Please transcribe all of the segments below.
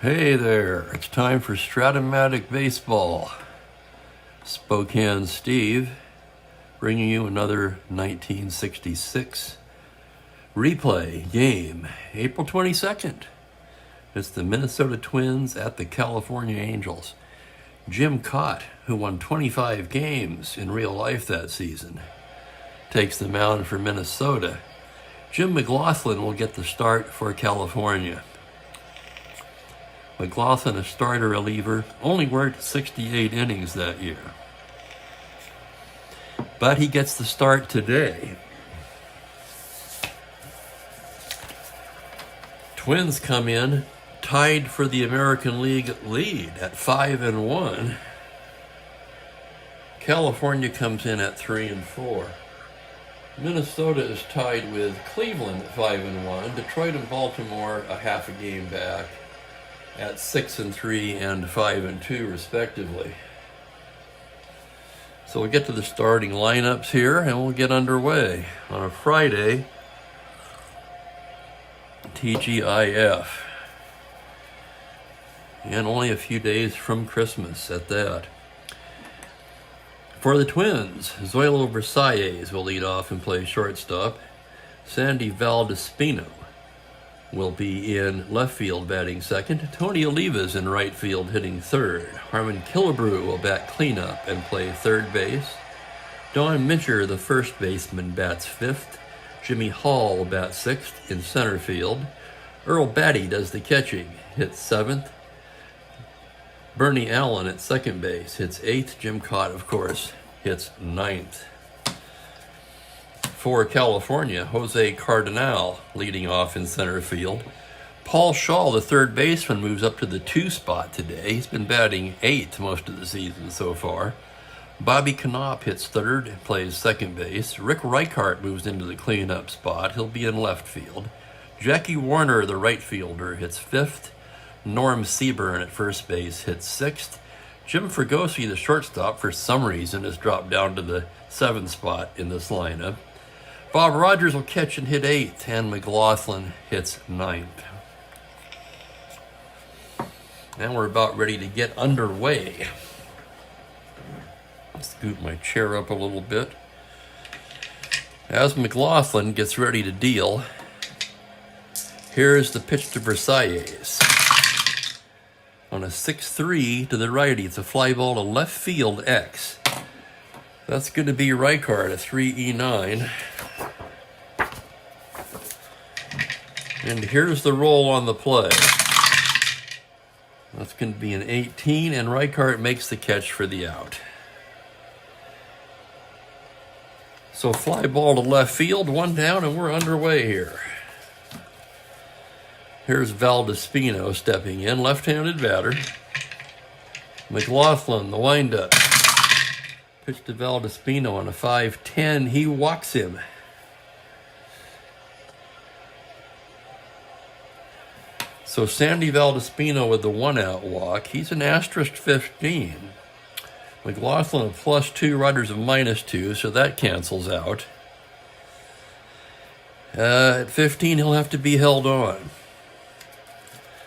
Hey there, it's time for Strat-O-Matic Baseball. Spokane Steve, bringing you another 1966 replay game, April 22nd. It's the Minnesota Twins at the California Angels. Jim Kaat, who won 25 games in real life that season, takes the mound for Minnesota. Jim McLaughlin will get the start for California. McLaughlin, a starter reliever, only worked 68 innings that year. But he gets the start today. Twins come in tied for the American League lead at 5-1. California comes in at 3-4. Minnesota is tied with Cleveland at 5-1. Detroit and Baltimore a half a game back at 6-3 and 5-2 respectively. So we'll get to the starting lineups here and we'll get underway on a Friday, TGIF, and only a few days from Christmas at that. For the Twins, Zoilo Versalles will lead off and play shortstop. Sandy Valdespino will be in left field batting second. Tony Oliva's in right field hitting third. Harmon Killebrew will bat cleanup and play third base. Don Mincher, the first baseman, bats fifth. Jimmy Hall will bat sixth in center field. Earl Batty does the catching, hits seventh. Bernie Allen at second base hits eighth. Jim Kaat, of course, hits ninth. For California, Jose Cardinal leading off in center field. Paul Shaw, the third baseman, moves up to the 2 spot today. He's been batting eighth most of the season so far. Bobby Knopp hits third and plays second base. Rick Reichart moves into the cleanup spot. He'll be in left field. Jackie Warner, the right fielder, hits fifth. Norm Seaburn at first base hits sixth. Jim Fregosi, the shortstop, for some reason has dropped down to the 7th spot in this lineup. Bob Rogers will catch and hit 8th, and McLaughlin hits 9th. Now we're about ready to get underway. Scoot my chair up a little bit. As McLaughlin gets ready to deal, here's the pitch to Versalles. On a 6-3 to the righty, it's a fly ball to left field X. That's going to be Reichart, a 3-E9. And here's the roll on the play. That's going to be an 18, and Reichart makes the catch for the out. So fly ball to left field, 1 down, and we're underway here. Here's Valdespino stepping in, left-handed batter. McLaughlin, the windup. Pitch to Valdespino on a 5-10. He walks him. So Sandy Valdespino with the 1-out walk. He's an asterisk 15. McLaughlin a +2, Rogers a -2, so that cancels out. At 15, he'll have to be held on.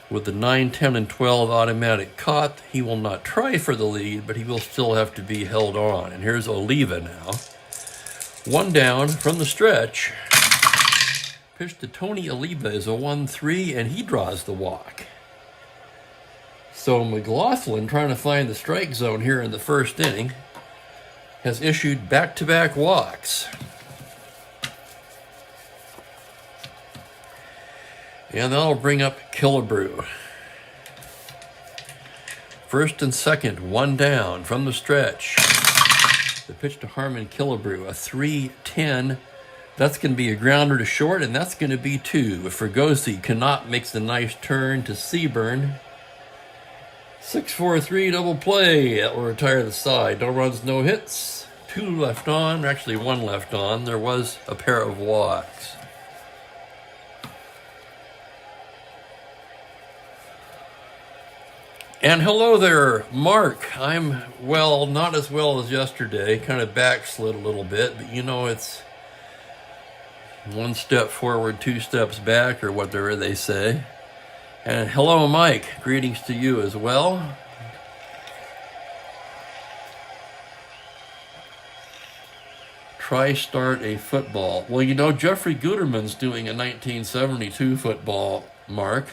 With the 9, 10, and 12 automatic Kaat, he will not try for the lead, but he will still have to be held on. And here's Oliva now. 1 down from the stretch. Pitch to Tony Oliva is a 1-3, and he draws the walk. So McLaughlin, trying to find the strike zone here in the first inning, has issued back-to-back walks. And that'll bring up Killebrew. First and second, 1 down from the stretch. The pitch to Harmon Killebrew, a 3-10. That's going to be a grounder to short, and that's going to be 2. Fregosi cannot makes the nice turn to Seaburn. 6-4-3 double play. That will retire the side. No runs, no hits. 2 left on, actually 1 left on. There was a pair of walks. And hello there, Mark. I'm, well, not as well as yesterday. Kind of backslid a little bit, but you know, it's 1 step forward, 2 steps back, or whatever they say. And hello, Mike. Greetings to you as well. Try start a football. Well, you know, Jeffrey Guterman's doing a 1972 football, Mark.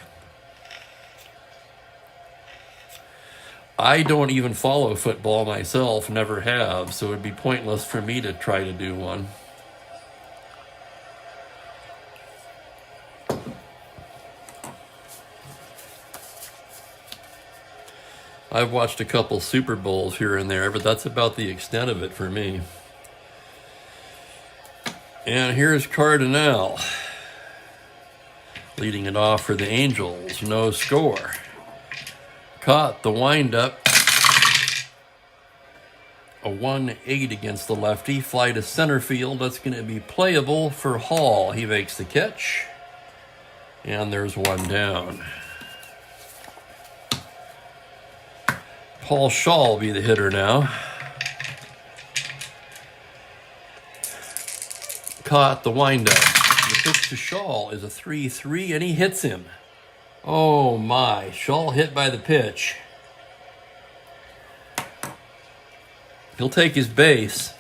I don't even follow football myself, never have, so it'd be pointless for me to try to do one. I've watched a couple Super Bowls here and there, but that's about the extent of it for me. And here's Cardinal leading it off for the Angels. No score. Caught the windup. A 1-8 against the lefty. Fly to center field. That's going to be playable for Hall. He makes the catch. And there's one down. Paul Shaw will be the hitter now. Caught the windup. The pitch to Shaw is a 3-3, and he hits him. Oh my, Shaw hit by the pitch. He'll take his base.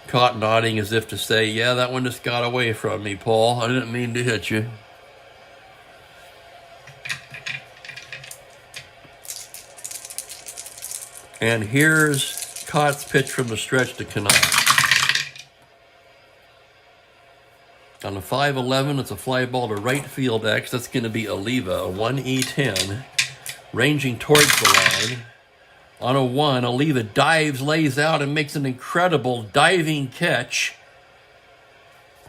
Caught nodding as if to say, yeah, that one just got away from me, Paul. I didn't mean to hit you. And here's Cott's pitch from the stretch to Canard. On a 5-11, it's a fly ball to right field X. That's going to be Oliva, a 1E10, ranging towards the line. On a 1, Oliva dives, lays out, and makes an incredible diving catch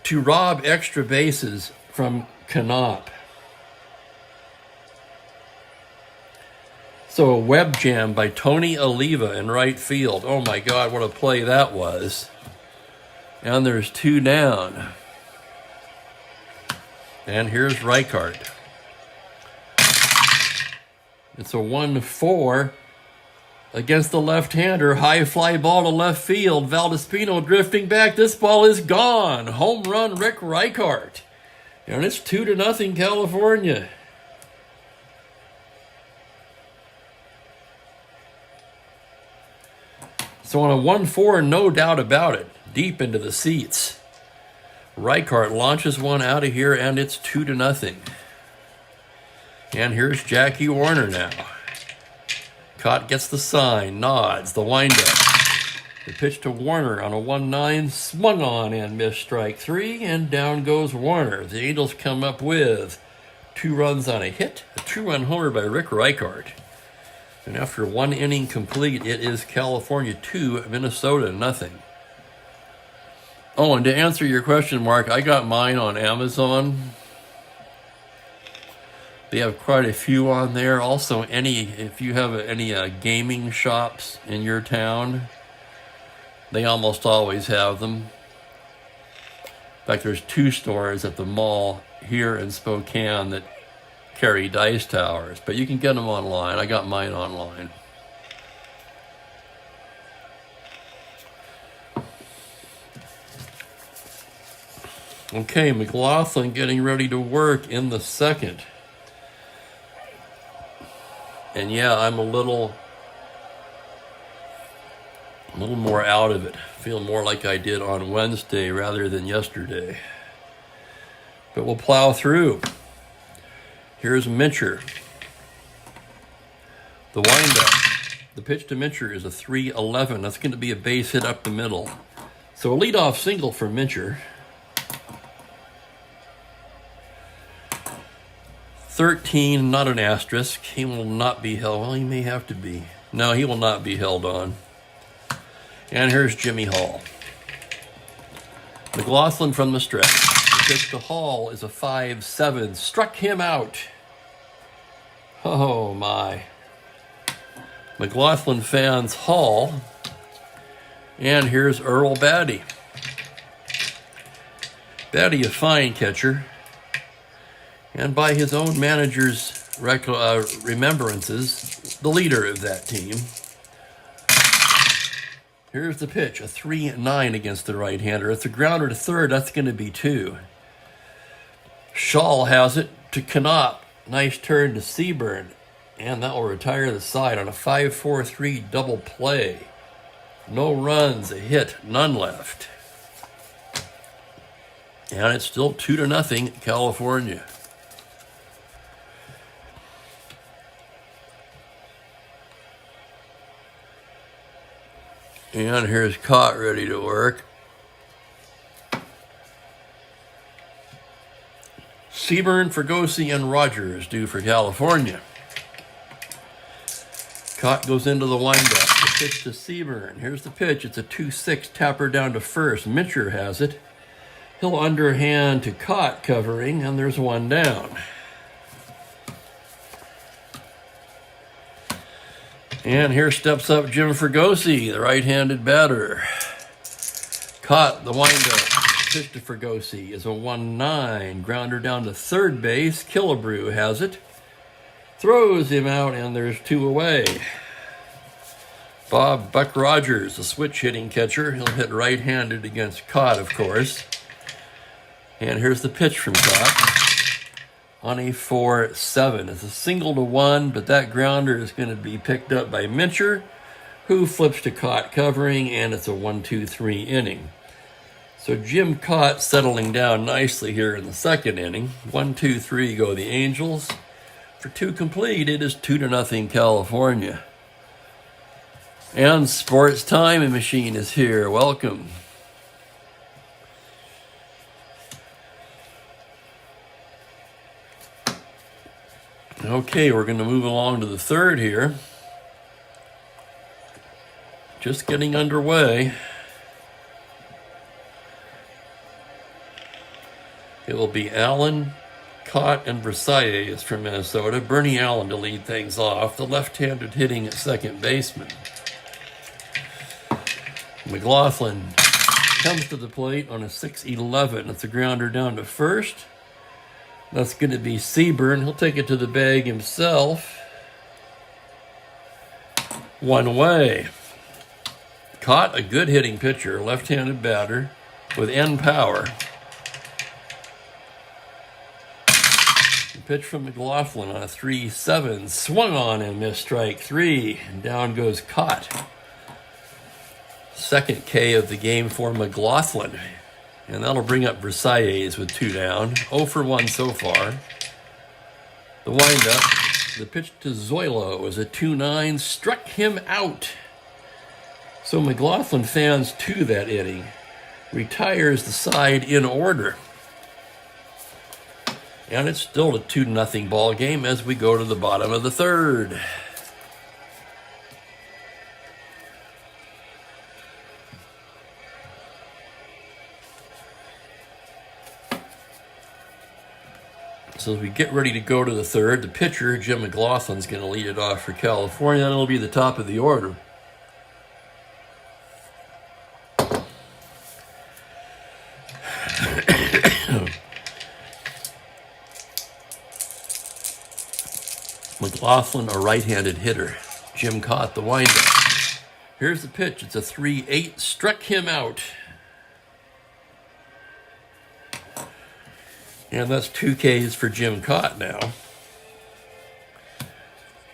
to rob extra bases from Canop. So a web jam by Tony Oliva in right field. Oh my God, what a play that was. And there's 2 down. And here's Reichart. It's a 1-4 against the left-hander. High fly ball to left field. Valdespino drifting back. This ball is gone. Home run, Rick Reichart. And it's 2-0 California. So on a 1-4, no doubt about it. Deep into the seats. Reichart launches one out of here, and it's 2-0. And here's Jackie Warner now. Cott gets the sign, nods, the windup. The pitch to Warner on a 1-9, swung on and missed strike 3, and down goes Warner. The Angels come up with 2 runs on a hit, a 2-run homer by Rick Reichart. And after 1 inning complete, it is California 2, Minnesota 0. Oh, and to answer your question, Mark, I got mine on Amazon. They have quite a few on there. Also, if you have any gaming shops in your town, they almost always have them. In fact, there's 2 stores at the mall here in Spokane that carry dice towers, but you can get them online. I got mine online. Okay, McLaughlin getting ready to work in the 2nd. And yeah, I'm a little more out of it. Feel more like I did on Wednesday rather than yesterday. But we'll plow through. Here's Mincher. The windup. The pitch to Mincher is a 3-11. That's going to be a base hit up the middle. So a leadoff single for Mincher. 13, not an asterisk. He will not be held. Well, he may have to be. No, he will not be held on. And here's Jimmy Hall. McLaughlin from the stretch. The pitch to Hall is a 5-7. Struck him out. Oh, my. McLaughlin fans Hall. And here's Earl Batty. Batty, a fine catcher. And by his own manager's remembrances, the leader of that team. Here's the pitch, a 3-9 against the right-hander. It's a grounder to third, that's going to be 2. Shaw has it to Knopp. Nice turn to Seaburn. And that will retire the side on a 5-4-3 double play. No runs, a hit, none left. And it's still 2-0, California. And here's Cott ready to work. Seaburn, Fregosi, and Rogers due for California. Cott goes into the windup. The pitch to Seaburn. Here's the pitch. It's a 2-6 tapper down to first. Mincher has it. He'll underhand to Cott covering, and there's one down. And here steps up Jim Fregosi, the right-handed batter. Caught the windup. Pitch to Fregosi is a 1-9. Grounder down to third base. Killebrew has it. Throws him out, and there's two away. Bob Buck Rogers, a switch-hitting catcher. He'll hit right-handed against Cott, of course. And here's the pitch from Cott. On a 4-7. It's a single to one, but that grounder is going to be picked up by Mincher, who flips to Cott covering, and it's a 1-2-3 inning. So Jim Cott settling down nicely here in the second inning. 1-2-3 go the Angels. For two complete, it is 2-0 California. And Sports Time Machine is here. Welcome. Okay, we're going to move along to the third here. Just getting underway. It will be Allen, Cott, and Versailles from Minnesota. Bernie Allen to lead things off, the left-handed hitting second baseman. McLaughlin comes to the plate on a 6-11. It's a grounder down to first. That's going to be Seaburn. He'll take it to the bag himself. One way. Caught a good hitting pitcher, left-handed batter with end power. The pitch from McLaughlin on a 3-7. Swung on and missed strike three. And down goes Cott. Second K of the game for McLaughlin. And that'll bring up Versailles with two down. 0 for 1 so far. The windup. The pitch to Zoilo was a 2-9. Struck him out. So McLaughlin fans to that inning. Retires the side in order. And it's still a 2-0 ball game as we go to the bottom of the third. So as we get ready to go to the third, the pitcher, Jim McLaughlin's going to lead it off for California. That'll be the top of the order. McLaughlin, a right-handed hitter. Jim caught the windup. Here's the pitch. It's a 3-8. Struck him out. And that's 2 Ks for Jim Cott now.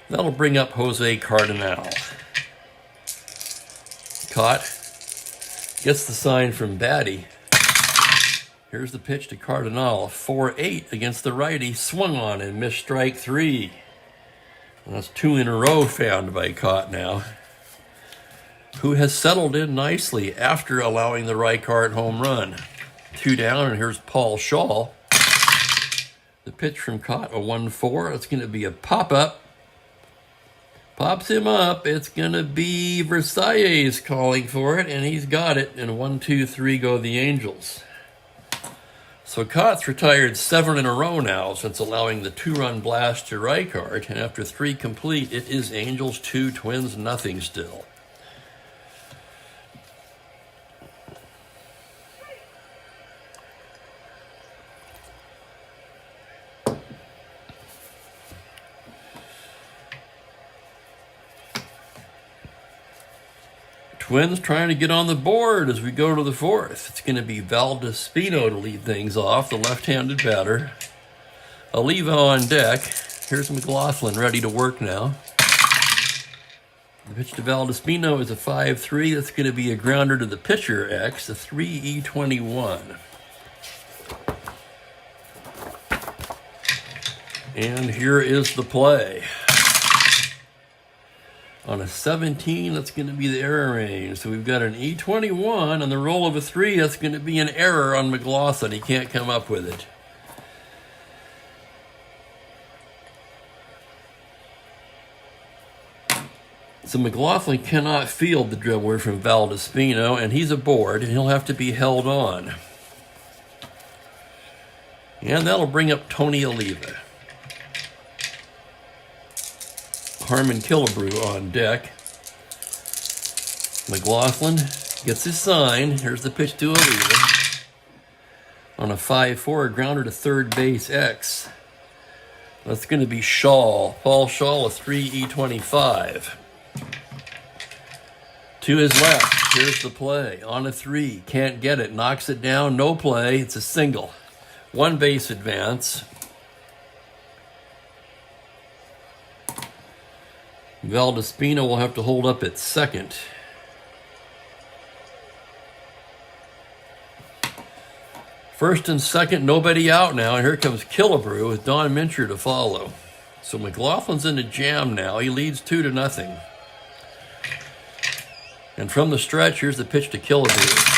That'll bring up Jose Cardinal. Cott gets the sign from Batty. Here's the pitch to Cardinal. 4-8 against the righty. Swung on and missed strike three. And that's 2 in a row found by Cott now, who has settled in nicely after allowing the Reichart home run. 2 down, and here's Paul Shaw. The pitch from Cott, a 1-4. It's going to be a pop-up. Pops him up. It's going to be Versailles calling for it, and he's got it. And 1-2-3 go the Angels. So Cott's retired 7 in a row now since allowing the 2-run blast to Reichart. And after 3 complete, it is Angels 2, Twins nothing still. Twins trying to get on the board as we go to the fourth. It's going to be Valdespino to lead things off, the left-handed batter. Oliva on deck. Here's McLaughlin ready to work now. The pitch to Valdespino is a 5-3. That's going to be a grounder to the pitcher X, a 3E21. And here is the play. On a 17, that's going to be the error range. So we've got an E21 on the roll of a 3. That's going to be an error on McLaughlin. He can't come up with it. So McLaughlin cannot field the dribbler from Valdespino, and he's aboard, and he'll have to be held on. And that'll bring up Tony Oliva. Harmon Killebrew on deck. McLaughlin gets his sign. Here's the pitch to Oliva. On a 5-4, grounder to third base X. That's going to be Shaw. Paul Shaw, a 3E25. To his left, here's the play. On a 3, can't get it, knocks it down, no play. It's a single. One base advance. Valdespino will have to hold up at second. First and second, nobody out now, and here comes Killebrew with Don Mincher to follow. So McLaughlin's in a jam now. He leads 2-0. And from the stretch, here's the pitch to Killebrew.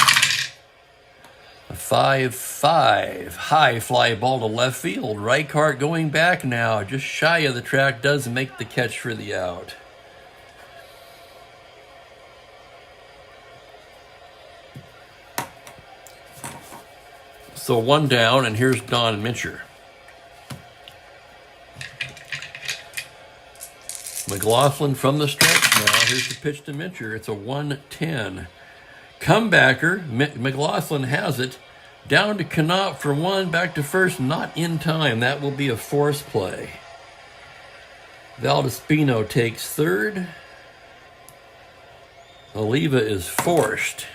A 5-5, high fly ball to left field. Reichart going back now, just shy of the track, does make the catch for the out. So one down, and here's Don Mincher. McLaughlin from the stretch now. Here's the pitch to Mincher. It's a 1-10. Comebacker. McLaughlin has it. Down to Connaught for one. Back to first. Not in time. That will be a force play. Valdespino takes third. Oliva is forced.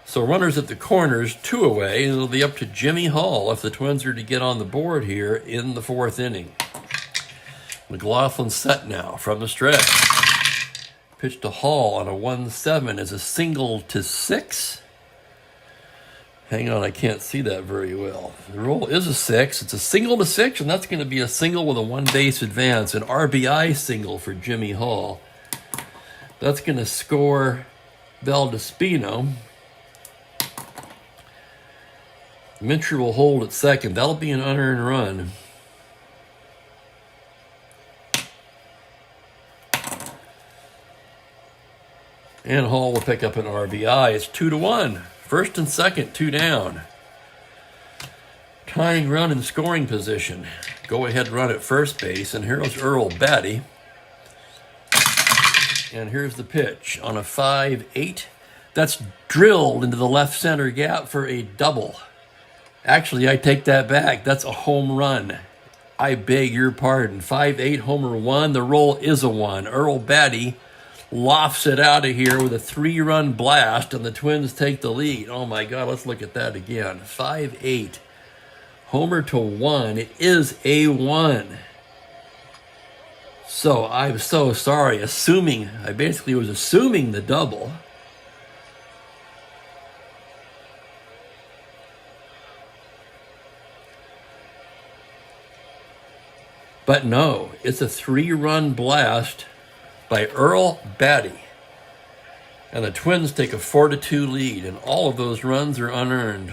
So runners at the corners, 2 away. It'll be up to Jimmy Hall if the Twins are to get on the board here in the 4th inning. McLaughlin set now from the stretch. Pitch to Hall on a 1-7 is a single to 6. Hang on, I can't see that very well. The roll is a 6. It's a single to 6, and that's going to be a single with a 1-base advance. An RBI single for Jimmy Hall. That's going to score Valdespino. Mincher will hold at second. That'll be an unearned run. And Hall will pick up an RBI. It's 2-1. First and second, 2 down. Tying run in scoring position. Go ahead run at first base. And here's Earl Batty. And here's the pitch on a 5-8. That's drilled into the left center gap for a double. Actually, I take that back. That's a home run. I beg your pardon. 5-8 homer 1. The roll is a 1. Earl Batty lofts it out of here with a 3-run blast, and the Twins take the lead. Oh my God, let's look at that again. 5-8 homer to 1. It is a 1. So I'm so sorry. I basically was assuming the double. But no, it's a 3-run blast by Earl Batty. And the Twins take a 4-2 lead, and all of those runs are unearned.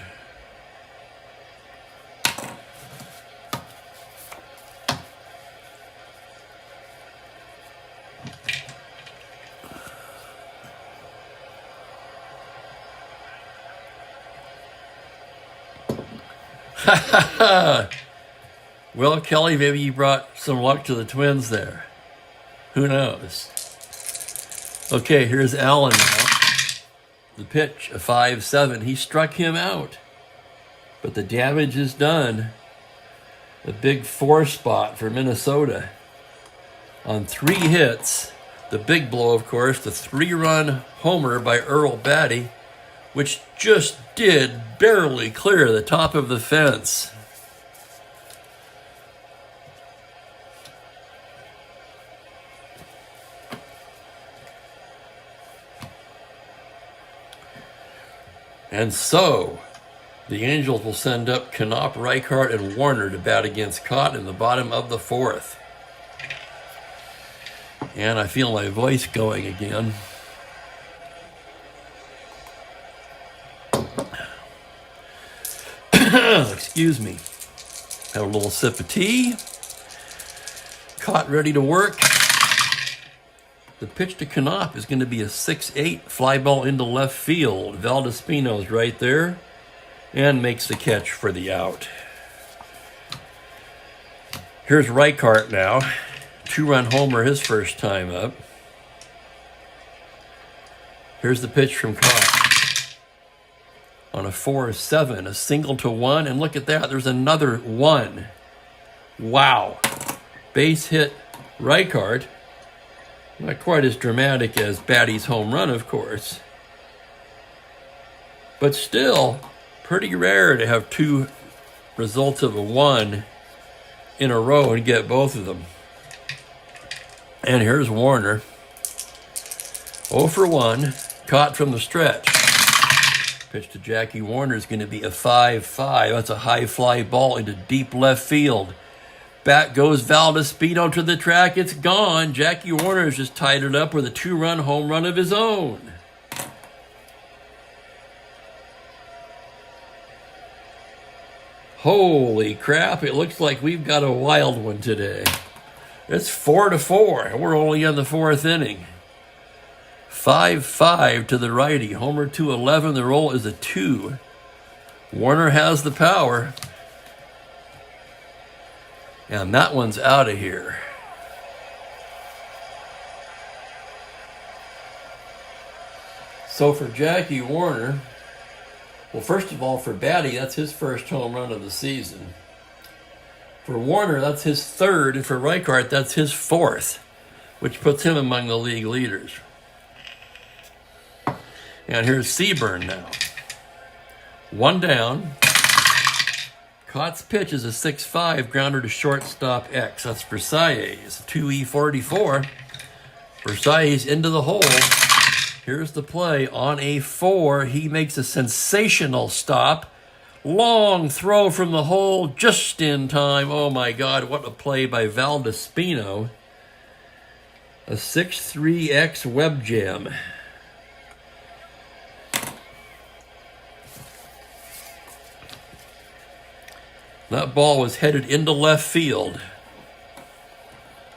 Ha ha ha! Well, Kelly, maybe you brought some luck to the Twins there. Who knows? Okay, here's Allen now. The pitch, a 5-7. He struck him out. But the damage is done. A big 4 spot for Minnesota. On 3 hits. The big blow, of course, the 3-run homer by Earl Batty. which just did barely clear the top of the fence. And so, the Angels will send up Knopp, Reichart, and Warner to bat against Cott in the bottom of the fourth. And I feel my voice going again. Excuse me. Have a little sip of tea. Cott ready to work. The pitch to Knopp is going to be a 6-8 fly ball into left field. Valdespino's right there and makes the catch for the out. Here's Reichart now. 2-run homer his first time up. Here's the pitch from Cott. On a 4-7, a single to one, and look at that, there's another one. Wow. Base hit Reichart. Not quite as dramatic as Batty's home run, of course. But still, pretty rare to have two results of a one in a row and get both of them. And here's Warner. 0 for 1, caught from the stretch. Pitch to Jackie Warner is going to be a 5-5. That's a high fly ball into deep left field. Back goes Valdespino to the track. It's gone. Jackie Warner has just tied it up with a 2-run home run of his own. Holy crap, it looks like we've got a wild one today. It's 4-4, and we're only in the fourth inning. 5-5 to the righty. Homer 211, the roll is a 2. Warner has the power. And that one's out of here. So for Jackie Warner, well, first of all, for Batty, that's his first home run of the season. For Warner, that's his third, and for Reichart, that's his fourth, which puts him among the league leaders. And here's Seaburn now. One down. Cott's pitch is a 6-5 grounder to shortstop X. That's Versailles, 2E44. Versailles into the hole. Here's the play on a 4. He makes a sensational stop. Long throw from the hole just in time. Oh my God, what a play by Valdespino. A 6-3X web jam. That ball was headed into left field.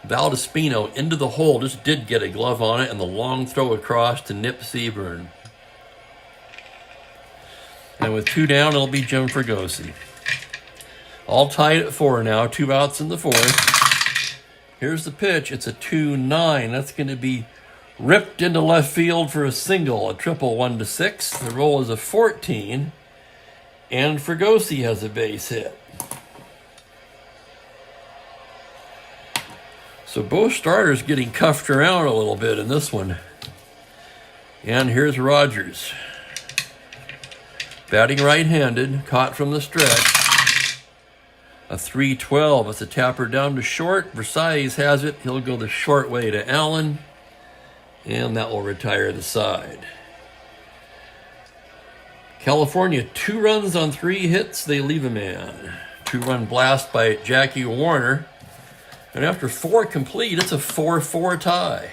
Valdespino into the hole, just did get a glove on it, and the long throw across to nip Seaburn. And with 2 down, it'll be Jim Fregosi. All tied at 4 now, 2 outs in the fourth. Here's the pitch, it's a 2-9. That's going to be ripped into left field for a single, a triple 1-6. The roll is a 14, and Fregosi has a base hit. So both starters getting cuffed around a little bit in this one. And here's Rogers. Batting right-handed, caught from the stretch. A 3-12, it's a tapper down to short. Versailles has it, he'll go the short way to Allen. And that will retire the side. California, 2 runs on 3 hits, they leave a man. 2-run blast by Jackie Warner. And after 4 complete, it's a 4-4 tie.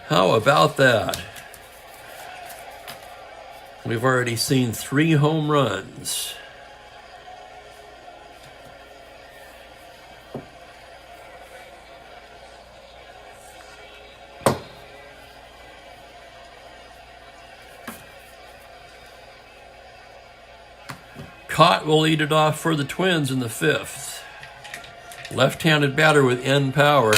How about that? We've already seen 3 home runs. Cott will lead it off for the Twins in the 5th. Left-handed batter with end power.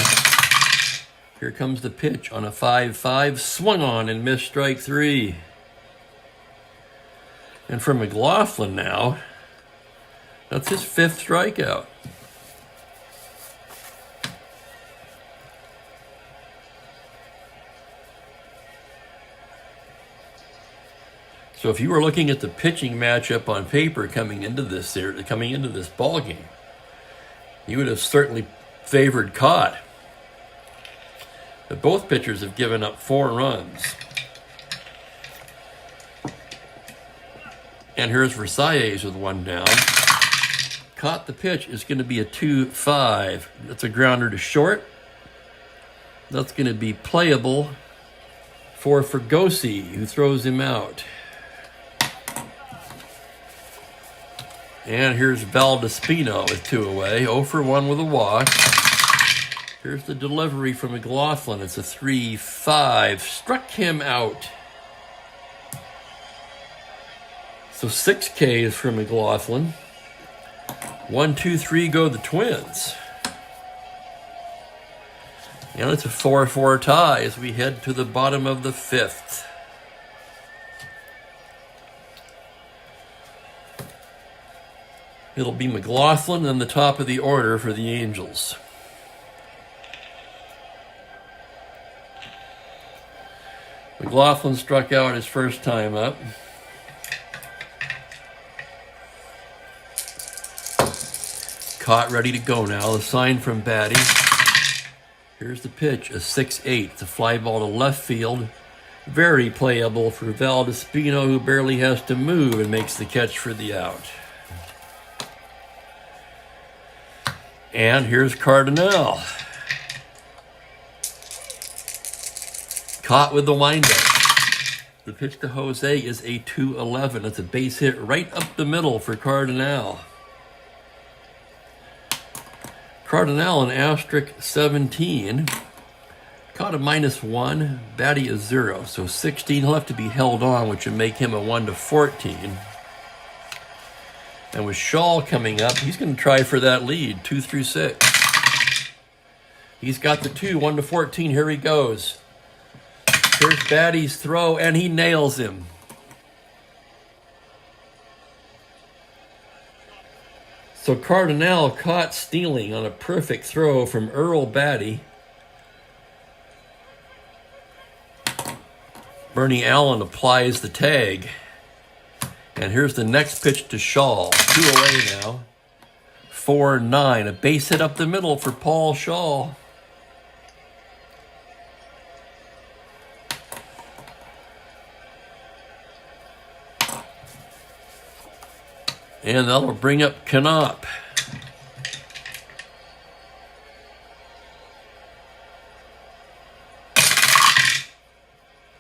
Here comes the pitch on a 5-5. Swung on and missed strike 3. And for McLaughlin now, that's his 5th strikeout. So if you were looking at the pitching matchup on paper coming into this ball game, you would have certainly favored Cott. But both pitchers have given up 4 runs. And here's Versailles with 1 down. Caught the pitch is going to be a 2-5. That's a grounder to short. That's going to be playable for Fergosi, who throws him out. And here's Valdespino with 2 away. 0 for 1 with a walk. Here's the delivery from McLaughlin. It's a 3-5. Struck him out. So 6 Ks for McLaughlin. 1, 2, 3 go the Twins. And it's a 4-4 tie as we head to the bottom of the 5th. It'll be McLaughlin in the top of the order for the Angels. McLaughlin struck out his first time up. Caught, ready to go now. The sign from Batty. Here's the pitch, a 6-8. It's a fly ball to left field. Very playable for Valdespino, who barely has to move and makes the catch for the out. And here's Cardinal. Caught with the windup. The pitch to Jose is a 2-11. It's a base hit right up the middle for Cardinal. Cardinal an asterisk 17. Caught a -1. Batty is 0. So 16. He'll have to be held on, which would make him a 1-14. And with Shaw coming up, he's going to try for that lead, 2 through 6. He's got the 2, 1-14. Here he goes. Here's Batty's throw, and he nails him. So Cardinal caught stealing on a perfect throw from Earl Batty. Bernie Allen applies the tag. And here's the next pitch to Shaw. 2 away now. 4-9. A base hit up the middle for Paul Shaw. And that'll bring up Knopp.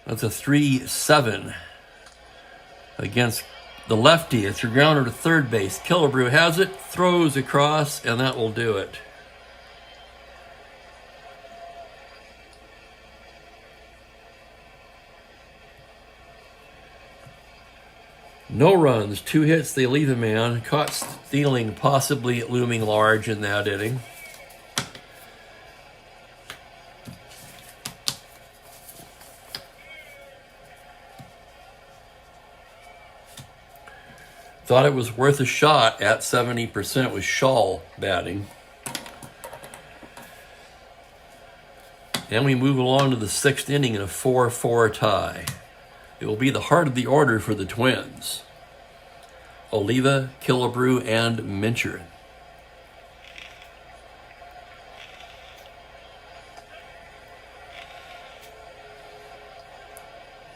That's a 3-7 against the lefty. It's your grounder to third base. Killebrew has it, throws across, and that will do it. No runs, 2 hits, they leave a man. Caught stealing, possibly looming large in that inning. Thought it was worth a shot at 70% with Shaw batting. And we move along to the 6th inning in a 4-4 tie. It will be the heart of the order for the Twins. Oliva, Killebrew, and Mincher.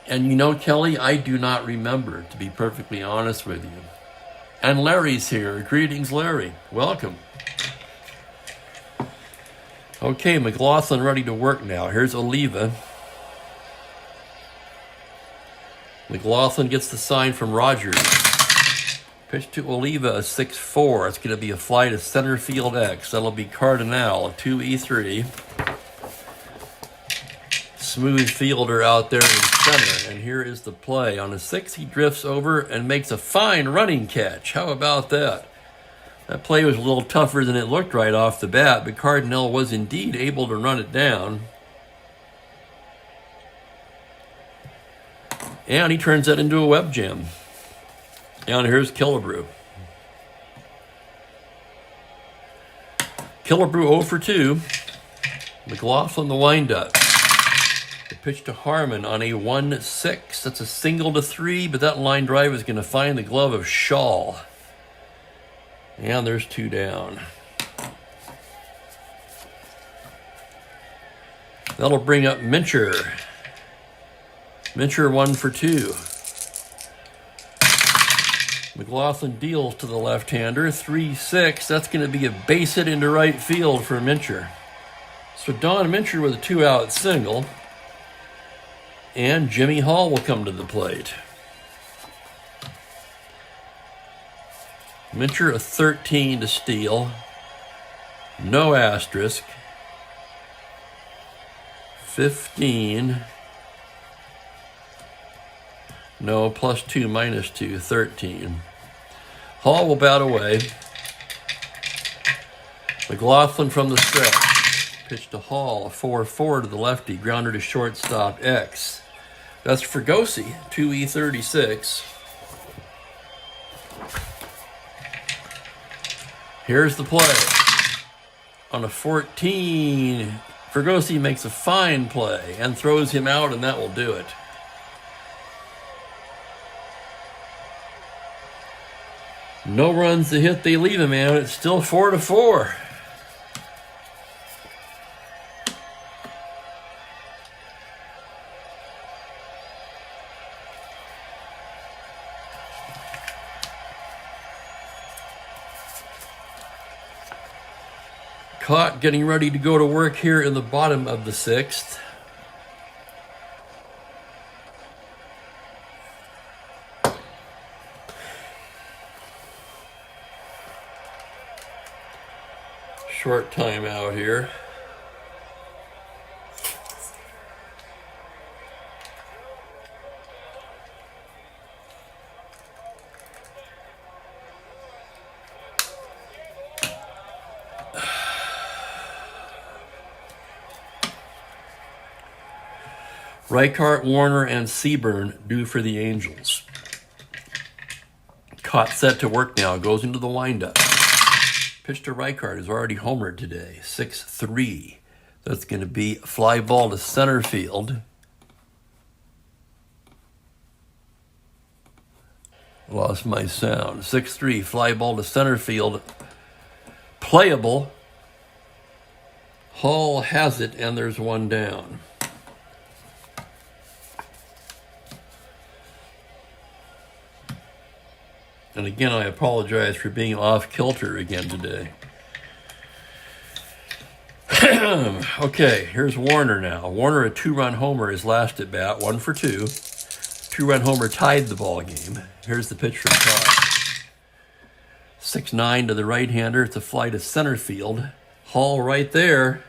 And you know, Kelly, I do not remember, to be perfectly honest with you. And Larry's here. Greetings, Larry. Welcome. Okay, McLaughlin ready to work now. Here's Oliva. McLaughlin gets the sign from Rogers. Pitch to Oliva, a 6-4. It's going to be a fly to center field X. That'll be Cardinal, a 2-3. Smooth fielder out there in center. And here is the play. On a 6, he drifts over and makes a fine running catch. How about that? That play was a little tougher than it looked right off the bat, but Cardinal was indeed able to run it down. And he turns that into a web jam. And here's Killebrew. Killebrew 0 for 2. McLaughlin the windup. The Pitch to Harmon on a 1-6. That's a single to 3, but that line drive is going to find the glove of Shaw. And there's 2 down. That'll bring up Mincher. Mincher 1 for 2. McLaughlin deals to the left-hander. 3-6. That's going to be a base hit into right field for Mincher. So Don Mincher with a 2-out single. And Jimmy Hall will come to the plate. Mincher a 13 to steal. No asterisk. 15. No, +2, -2, 13. Hall will bat away. McLaughlin from the stretch. Pitch to Hall, a 4-4 to the lefty. Grounder to shortstop, X. That's Fregosi, 2E36. Here's the play. On a 14, Fregosi makes a fine play and throws him out, and that will do it. No runs to hit, they leave him out. It's still 4-4. Caught getting ready to go to work here in the bottom of the 6th. Short timeout here. Reichart, Warner, and Seaburn due for the Angels. Caught set to work now. Goes into the windup. Pitch to Reichart is already homered today. 6-3. That's going to be a fly ball to center field. Lost my sound. 6-3. Fly ball to center field. Playable. Hall has it, and there's 1 down. And again, I apologize for being off kilter again today. Okay, here's Warner now. Warner, a 2-run homer, his last at bat, 1 for 2. 2-run homer tied the ball game. Here's the pitch from Todd. 6-9 to the right-hander. It's a fly to center field. Hall right there.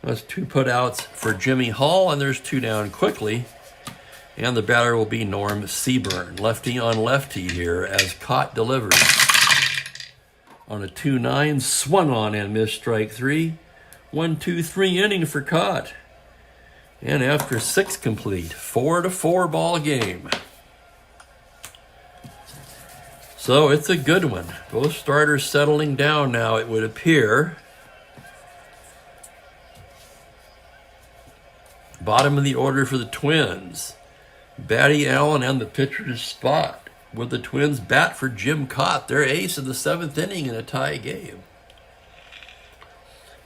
That's 2 putouts for Jimmy Hall, and there's 2 down quickly. And the batter will be Norm Seaburn. Lefty on lefty here as Cott delivers. On a 2-9, swung on and missed strike 3. 1-2-3 inning for Cott. And after 6 complete, 4-4 ball game. So it's a good one. Both starters settling down now, it would appear. Bottom of the order for the Twins. Batty Allen and the pitcher to spot. Will the Twins bat for Jim Cott, their ace in the 7th inning in a tie game?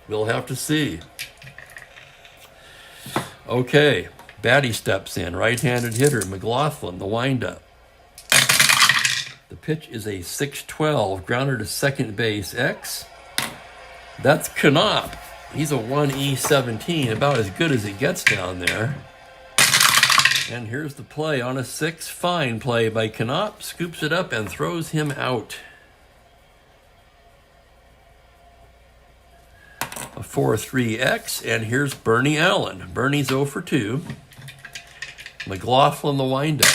We'll have to see. Okay, Batty steps in. Right-handed hitter, McLaughlin, the windup. The pitch is a 6-12. Grounder to second base, X. That's Knopp. He's a 1E17, about as good as it gets down there. And here's the play on a 6. Fine play by Knopp. Scoops it up and throws him out. A 4-3X. And here's Bernie Allen. Bernie's 0 for 2. McLaughlin the windup.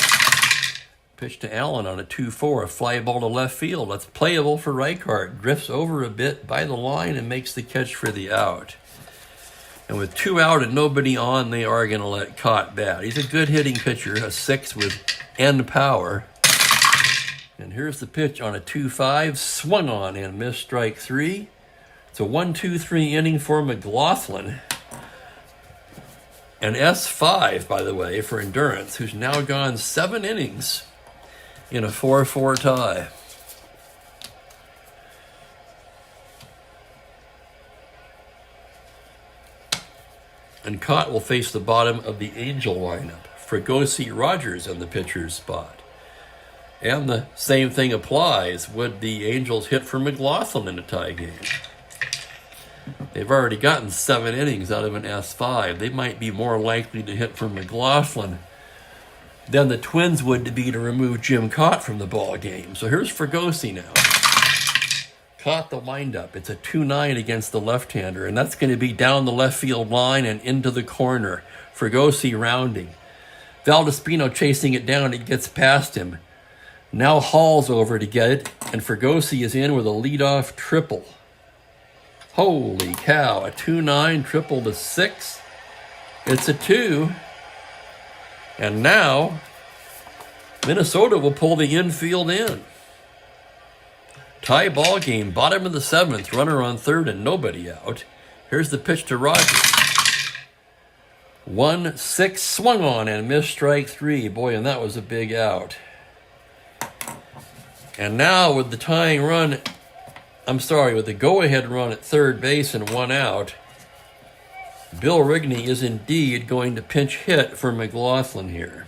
Pitch to Allen on a 2-4. A fly ball to left field. That's playable for Reichart. Drifts over a bit by the line and makes the catch for the out. And with 2 out and nobody on, they are going to let Cott bat. He's a good hitting pitcher, a 6 with end power. And here's the pitch on a 2-5, swung on and missed strike 3. It's a 1-2-3 inning for McLaughlin. And S5, by the way, for Endurance, who's now gone 7 innings in a 4-4 tie. And Cott will face the bottom of the Angel lineup. Fregosi Rogers in the pitcher's spot. And the same thing applies. Would the Angels hit for McLaughlin in a tie game? They've already gotten 7 innings out of an S5. They might be more likely to hit for McLaughlin than the Twins would be to remove Jim Cott from the ball game. So here's Fregosi now. Caught the windup. It's a 2-9 against the left-hander, and that's going to be down the left field line and into the corner. Fregosi rounding. Valdespino chasing it down. It gets past him. Now Hall's over to get it, and Fregosi is in with a leadoff triple. Holy cow, a 2-9 triple to 6. It's a 2. And now Minnesota will pull the infield in. Tie ball game, bottom of the 7th, runner on third and nobody out. Here's the pitch to Rogers. 1-6, swung on and missed strike 3. Boy, and that was a big out. And now with the tying run, with the go-ahead run at third base and 1 out, Bill Rigney is indeed going to pinch hit for McLaughlin here.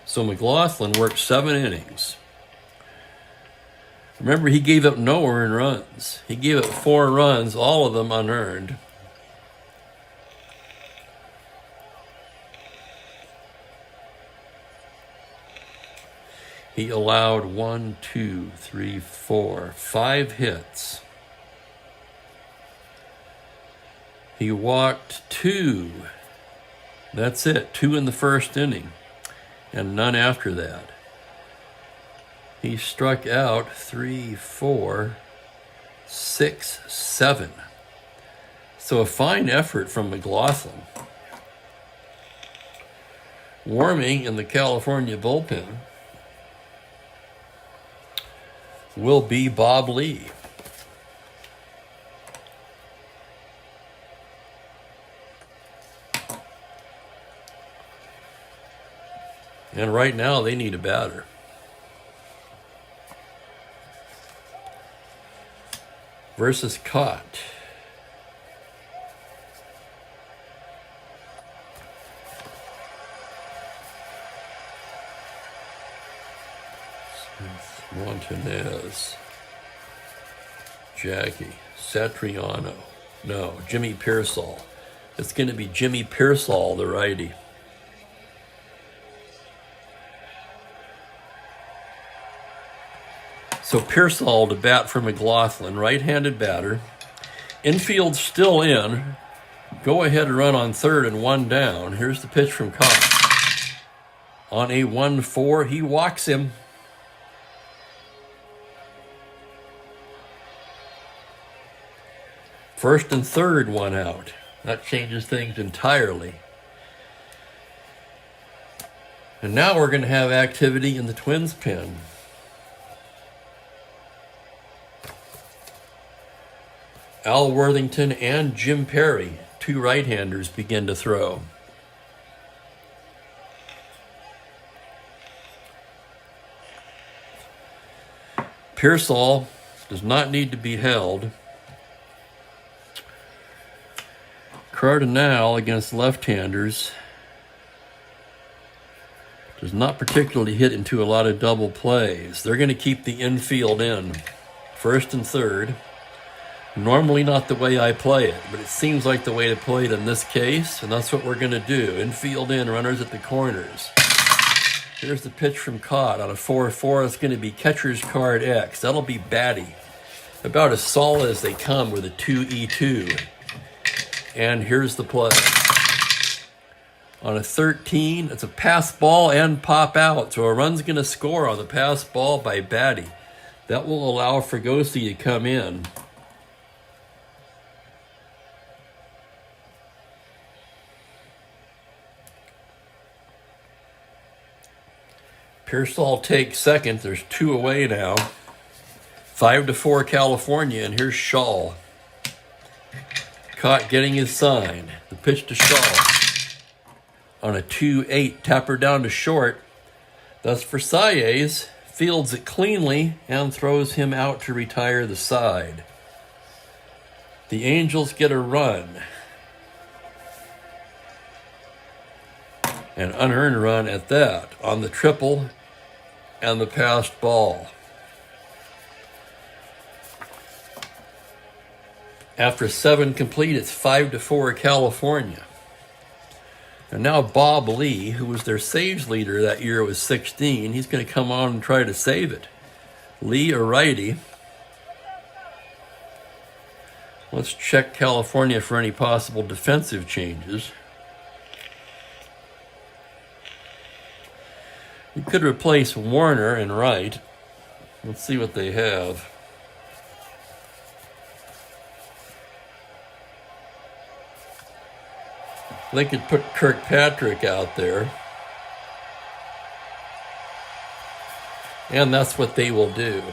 So McLaughlin worked 7 innings. Remember, he gave up no earned runs. He gave up 4 runs, all of them unearned. He allowed 5 hits. He walked 2. That's it, 2 in the first inning, and none after that. He struck out 3, 4, 6, 7. So a fine effort from McLaughlin. Warming in the California bullpen will be Bob Lee. And right now they need a batter. Versus Cott. Montanez, Jackie, Satriano, no, Jimmy Pearsall. It's going to be Jimmy Pearsall, the righty. So Pearsall to bat for McLaughlin, right-handed batter. Infield still in. Go ahead run on third and 1 down. Here's the pitch from Cott. On a 1-4, he walks him. First and third, 1 out. That changes things entirely. And now we're going to have activity in the Twins' pen. Al Worthington and Jim Perry, 2 right-handers, begin to throw. Pearsall does not need to be held. Cardinal against left-handers does not particularly hit into a lot of double plays. They're going to keep the infield in. First and third. Normally not the way I play it, but it seems like the way to play it in this case, and that's what we're going to do. Infield in, runners at the corners. Here's the pitch from Cott on a 4-4. It's going to be catcher's card X. That'll be batty. About as solid as they come with a 2-E2. And here's the play. On a 13, it's a pass ball and pop out. So a run's going to score on the pass ball by Batty. That will allow Fregosi to come in. Kershaw takes second. There's 2 away now. 5-4 California, and here's Shaw. Caught getting his sign. The pitch to Shaw. On a 2-8, tapper down to short. Thus Versailles fields it cleanly and throws him out to retire the side. The Angels get a run. An unearned run at that on the triple and the passed ball. After 7 complete, it's 5-4 California. And now Bob Lee, who was their saves leader that year, was 16. He's going to come on and try to save it. Lee, a righty. Let's check California for any possible defensive changes. We could replace Warner in right. Let's see what they have. They could put Kirkpatrick out there. And that's what they will do.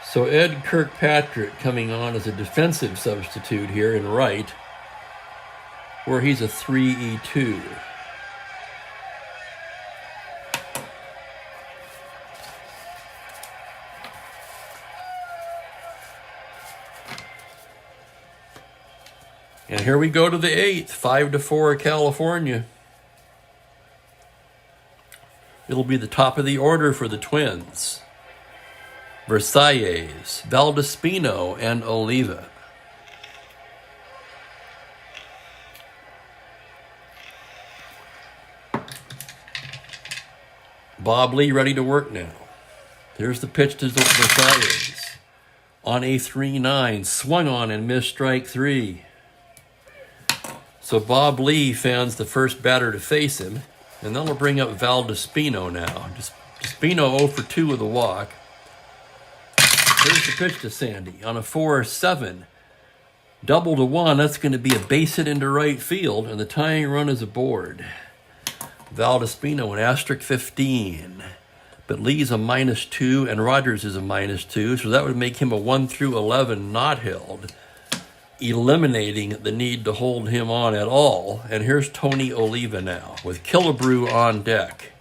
So Ed Kirkpatrick coming on as a defensive substitute here in right, where he's a 3-E2. And here we go to the 8th, 5-4 California. It'll be the top of the order for the Twins. Versailles, Valdespino, and Oliva. Bob Lee ready to work now. Here's the pitch to Versailles. On a 3-9, swung on and missed strike 3. So Bob Lee fans the first batter to face him, and that'll bring up Valdespino now. Despino 0 for 2 with a walk. Here's the pitch to Sandy on a 4-7. Double to 1, that's going to be a base hit into right field, and the tying run is aboard. Valdespino, an asterisk 15. But Lee's a -2, and Rogers is a -2, so that would make him a 1-11 not held, eliminating the need to hold him on at all. And here's Tony Oliva now, with Killebrew on deck.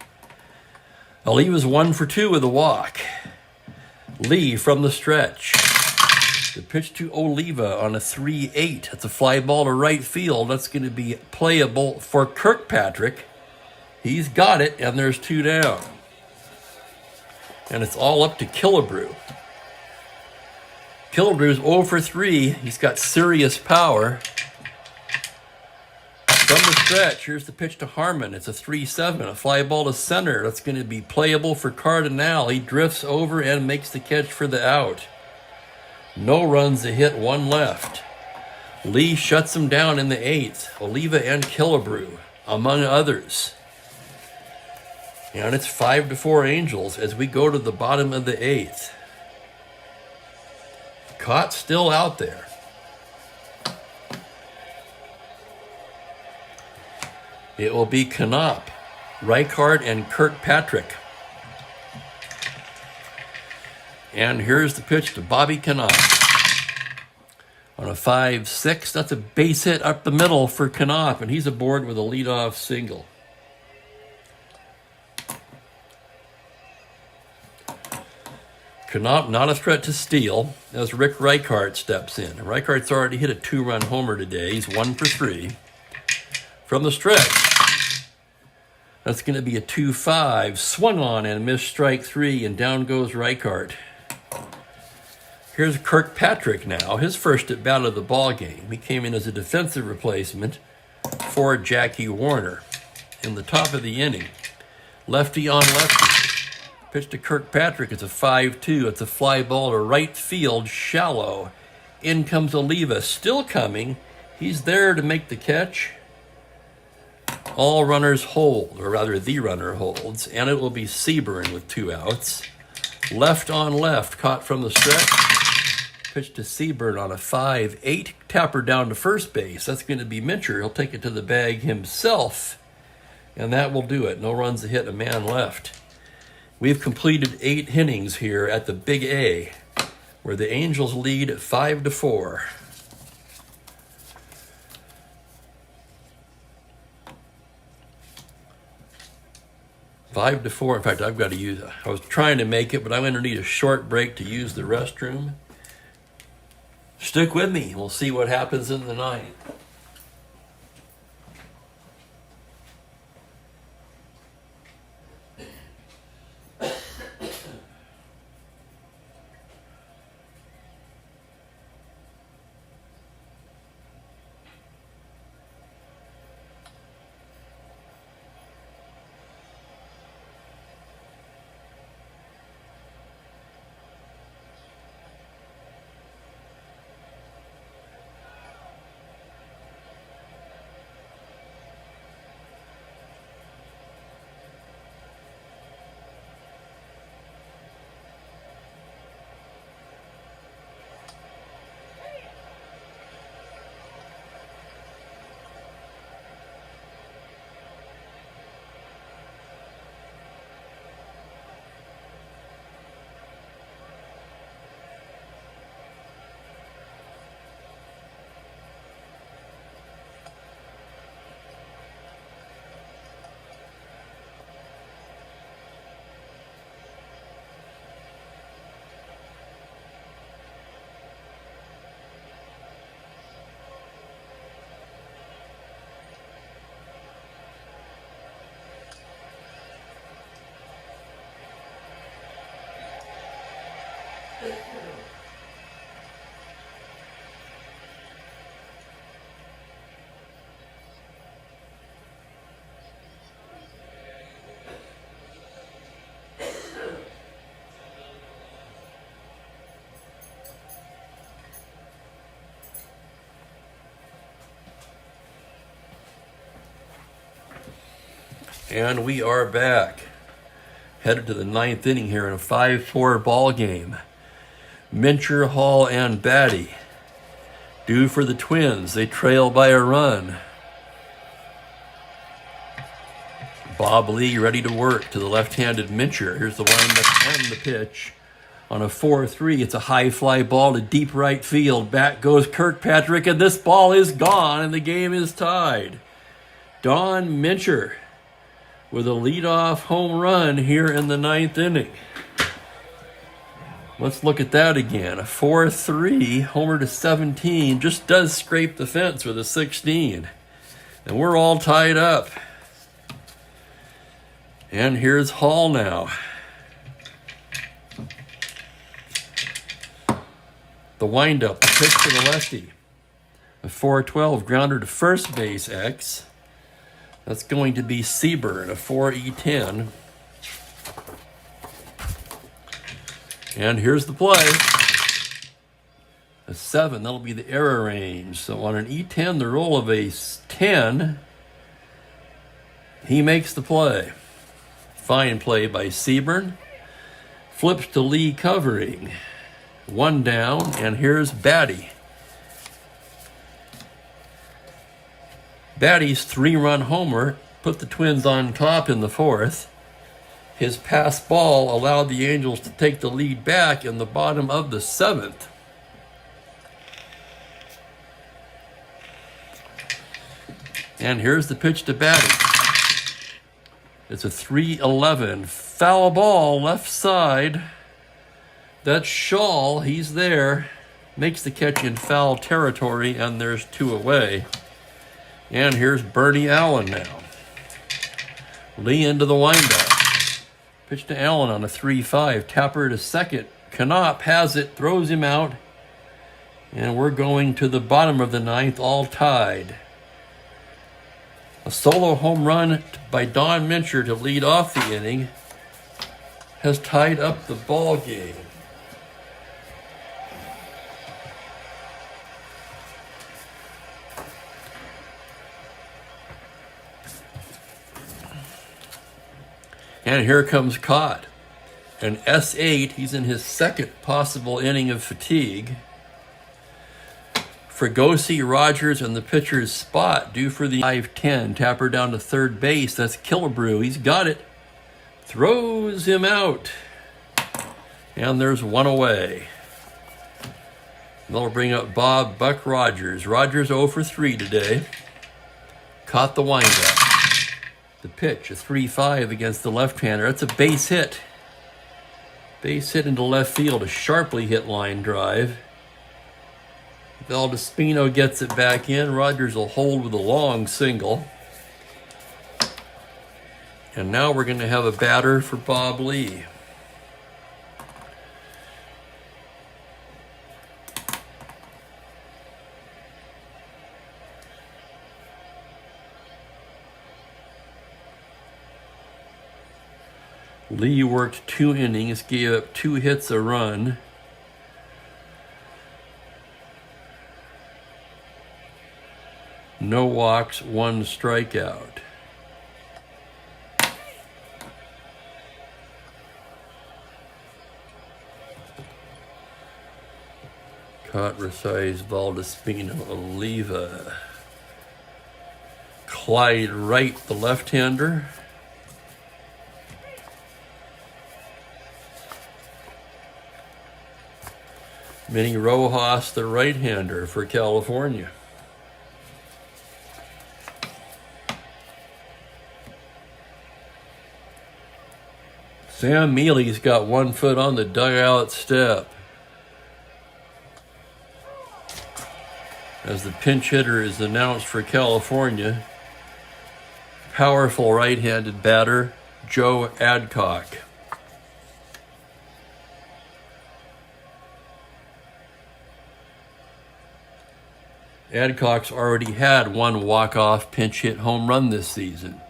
Oliva's 1 for 2 with a walk. Lee from the stretch. The pitch to Oliva on a 3-8. That's a fly ball to right field. That's going to be playable for Kirkpatrick. He's got it, and there's 2 down. And it's all up to Killebrew. Killebrew's 0 for 3. He's got serious power. From the stretch, here's the pitch to Harmon. It's a 3-7, a fly ball to center. That's going to be playable for Cardinal. He drifts over and makes the catch for the out. No runs, a hit, 1 left. Lee shuts him down in the 8th. Oliva and Killebrew, among others. And it's 5-4 Angels as we go to the bottom of the 8th. Caught still out there. It will be Knopp, Reichard, and Kirkpatrick. And here's the pitch to Bobby Knopp. On a 5-6, that's a base hit up the middle for Knopp, and he's aboard with a leadoff single. Knopp not a threat to steal as Rick Reichard steps in. Reichard's already hit a 2-run homer today. He's 1 for 3. From the stretch, that's going to be a 2-5. Swung on and missed strike 3, and down goes Reichard. Here's Kirkpatrick now, his first at bat of the ball game. He came in as a defensive replacement for Jackie Warner in the top of the inning. Lefty on lefty. Pitch to Kirkpatrick. It's a 5-2. It's a fly ball to right field, shallow. In comes Oliva, still coming. He's there to make the catch. all runners hold, or rather the runner holds, and it will be Seaburn with 2 outs. Left on left, caught from the stretch. Pitch to Seaburn on a 5-8 tapper down to first base. That's going to be Mincher. He'll take it to the bag himself, and that will do it. No runs to hit, a man left. We've completed 8 innings here at the Big A, where the Angels lead 5-4. Five to 4. In fact, I've got to use. I was trying to make it, but I'm going to need a short break to use the restroom. Stick with me. We'll see what happens in the ninth. And we are back. Headed to the ninth inning here in a 5-4 ball game. Mincher, Hall, and Batty due for the Twins. They trail by a run. Bob Lee ready to work to the left-handed Mincher. Here's the windup and the pitch. On a 4-3, it's a high fly ball to deep right field. Back goes Kirkpatrick, and this ball is gone, and the game is tied. Don Mincher with a leadoff home run here in the ninth inning. Let's look at that again. A 4-3, homer to 17, just does scrape the fence with a 16. And we're all tied up. And here's Hall now. The windup, the pitch to the lefty. A 4-12, grounder to first base X. That's going to be Seaburn, a 4-E10. And here's the play. A 7, that'll be the error range. So on an E10, the roll of a 10, he makes the play. Fine play by Seaburn. Flips to Lee covering. 1 down, and here's Batty. Batty's 3-run homer put the Twins on top in the 4th. His pass ball allowed the Angels to take the lead back in the bottom of the 7th. And here's the pitch to Batty. It's a 3-11 foul ball left side. That's Shaw, he's there. Makes the catch in foul territory, and there's 2 away. And here's Bernie Allen now. Lee into the windup. Pitch to Allen on a 3-5. Tapper to second. Knopp has it, throws him out. And we're going to the bottom of the ninth, all tied. A solo home run by Don Mincher to lead off the inning has tied up the ball game. And here comes Cott. An S8, he's in his second possible inning of fatigue. Fregosi, Rogers, and the pitcher's spot due for the 5-10. Tapper down to third base. That's Killebrew. He's got it. Throws him out. And there's one away. They'll bring up Bob Buck Rogers. Rogers 0 for 3 today. Caught the windup. The pitch, a 3-5 against the left-hander. That's a base hit. Base hit into left field, a sharply hit line drive. Valdespino gets it back in. Rogers will hold with a long single. And now we're going to have a batter for Bob Lee. Lee worked 2 innings, gave up 2 hits, a run. No walks, 1 strikeout. Cott, Resize, Valdespino, Oliva. Clyde Wright, the left-hander. Manny Rojas, the right-hander for California. Sam Mealy's got 1 foot on the dugout step. As the pinch hitter is announced for California, powerful right-handed batter, Joe Adcock. Adcock's already had 1 walk-off pinch hit home run this season.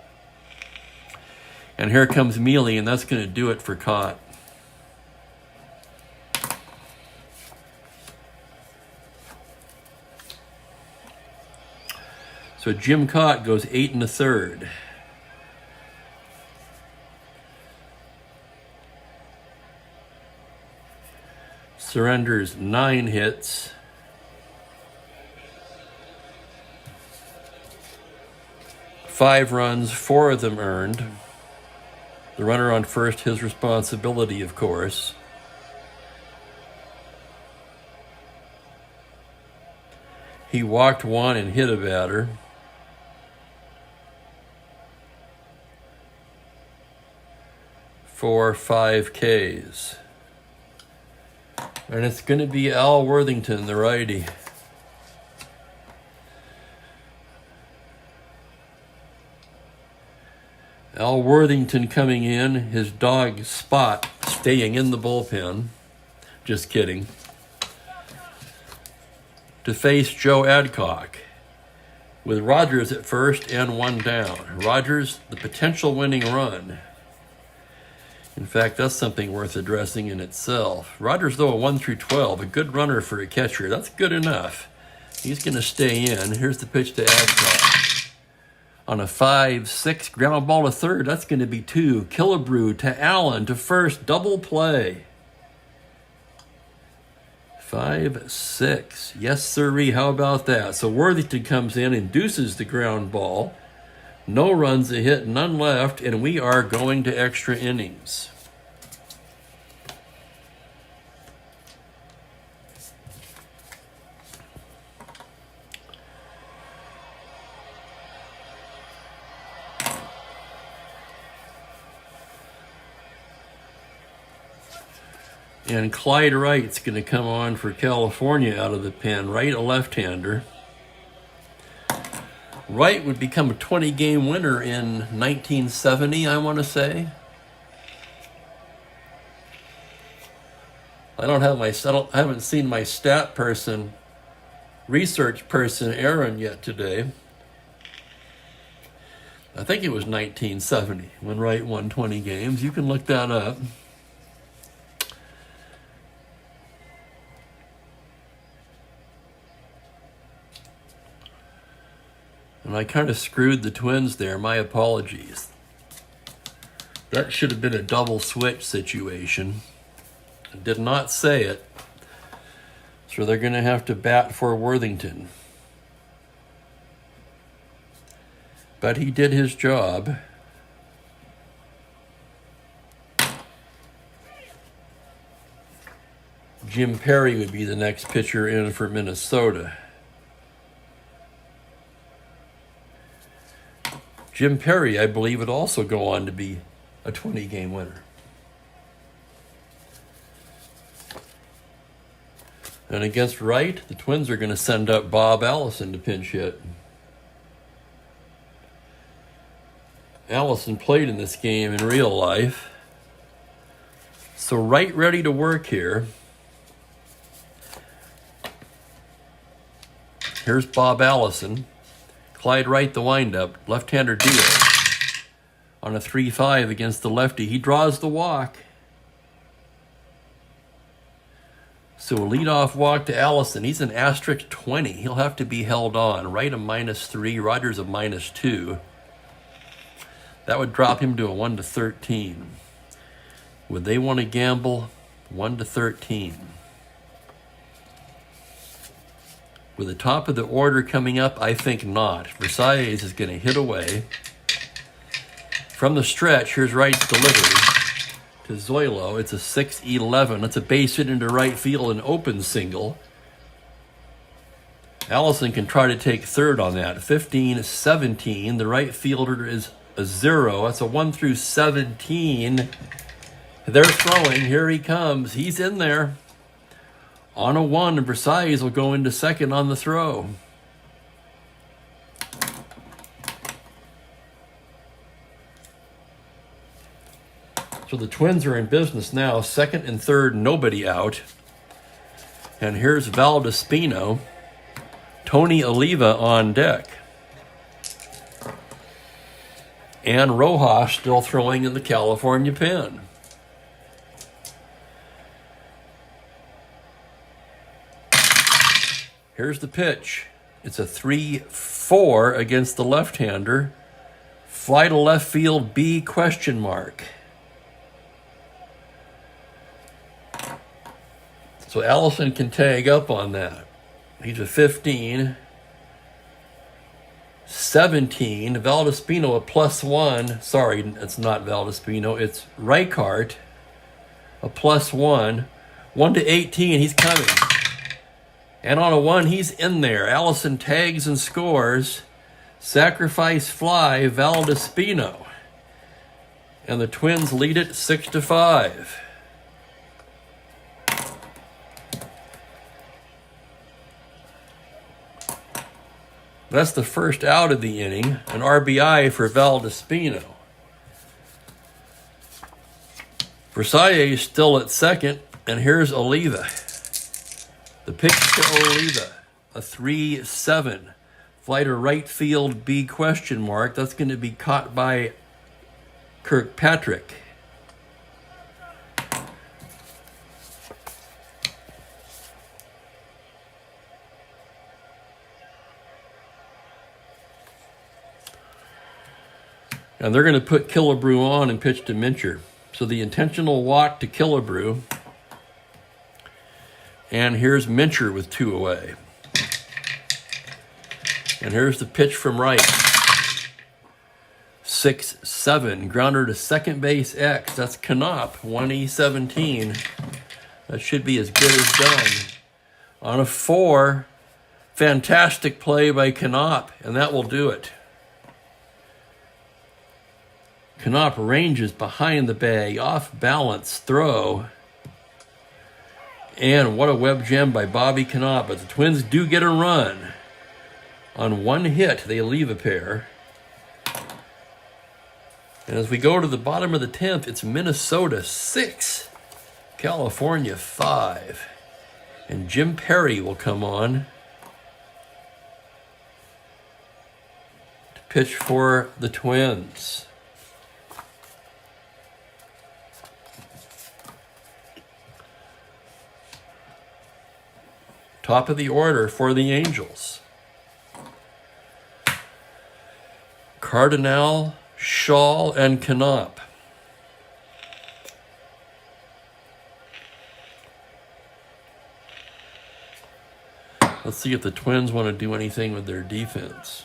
And here comes Mealy, and that's going to do it for Cott. So Jim Cott goes 8 1/3. Surrenders 9 hits. Five runs, 4 of them earned. The runner on first, his responsibility, of course. He walked 1 and hit a batter. For 5 Ks. And it's going to be Al Worthington, the righty. Al Worthington coming in, his dog Spot staying in the bullpen. Just kidding. To face Joe Adcock, with Rogers at first and 1 down. Rogers, the potential winning run. In fact, that's something worth addressing in itself. Rogers, though, a 1 through 12, a good runner for a catcher. That's good enough. He's going to stay in. Here's the pitch to Adcock. On a 5-6 ground ball to third, that's going to be 2. Killebrew to Allen to first, double play. 5-6. Yes, sirree, how about that? So Worthington comes in, induces the ground ball. No runs, a hit, none left, and we are going to extra innings. And Clyde Wright's going to come on for California out of the pen. Wright, a left-hander. Wright would become a 20-game winner in 1970, I want to say. I haven't seen my stat person, research person, Aaron, yet today. I think it was 1970 when Wright won 20 games. You can look that up. And I kind of screwed the Twins there. My apologies. That should have been a double switch situation. I did not say it. So they're going to have to bat for Worthington. But he did his job. Jim Perry would be the next pitcher in for Minnesota. Jim Perry, I believe, would also go on to be a 20-game winner. And against Wright, the Twins are going to send up Bob Allison to pinch hit. Allison played in this game in real life. So Wright ready to work here. Here's Bob Allison. Clyde Wright the windup. Left-hander deal. On a 3-5 against the lefty. He draws the walk. So a leadoff walk to Allison. He's an asterisk 20. He'll have to be held on. Wright a -3. Rogers a -2. That would drop him to a 1-13. Would they want to gamble? 1-13. With the top of the order coming up, I think not. Versailles is going to hit away. From the stretch, here's Wright's delivery to Zoilo. It's a 6-11. That's a base hit into right field, an open single. Allison can try to take third on that. 15-17. The right fielder is a 0. That's a 1-17. They're throwing. Here he comes. He's in there. On a 1, and Versailles will go into second on the throw. So the Twins are in business now. Second and third, nobody out. And here's Valdespino. Tony Oliva on deck. And Rojas still throwing in the California pen. Here's the pitch. It's a 3-4 against the left-hander. Fly to left field, B ? So Allison can tag up on that. He's a 15. 17. Valdespino a +1. Sorry, it's not Valdespino. It's Reichart. A +1. 1-18. He's coming. And on a 1, he's in there. Allison tags and scores. Sacrifice fly, Valdespino. And the Twins lead it 6-5. That's the first out of the inning. An RBI for Valdespino. Versailles still at second. And here's Oliva. The pitch to Oliva, a 3-7. Fly to right field, B ? That's going to be caught by Kirkpatrick. And they're going to put Killebrew on and pitch to Mincher. So the intentional walk to Killebrew. And here's Mincher with 2 away. And here's the pitch from Wright. 6-7. Grounder to second base X. That's Knopp. 1-17. That should be as good as done. On a 4. Fantastic play by Knopp. And that will do it. Knopp ranges behind the bag. Off balance throw. And what a web gem by Bobby Knopp. But the Twins do get a run. On 1 hit, they leave a pair. And as we go to the bottom of the 10th, it's Minnesota 6, California 5. And Jim Perry will come on to pitch for the Twins. Top of the order for the Angels. Cardinal, Shaw, and Knopp. Let's see if the Twins want to do anything with their defense.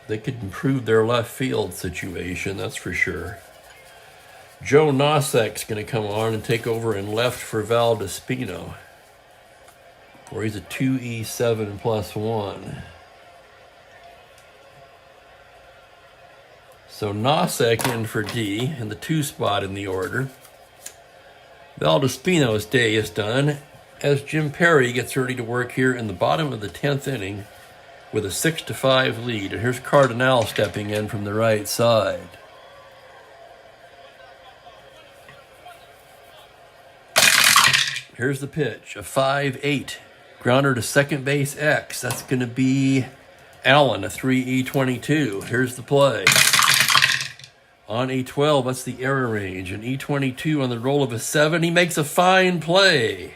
They could improve their left field situation, that's for sure. Joe Nosek's going to come on and take over in left for Val Despino, where he's a 2E7 +1. So Nosek in for D in the 2 spot in the order. Val Despino's day is done as Jim Perry gets ready to work here in the bottom of the 10th inning with a 6-5 lead. And here's Cardinal stepping in from the right side. Here's the pitch, a 5-8. Grounder to second base X. That's going to be Allen, a 3E22. Here's the play. On E12, that's the error range. An E22 on the roll of a 7. He makes a fine play.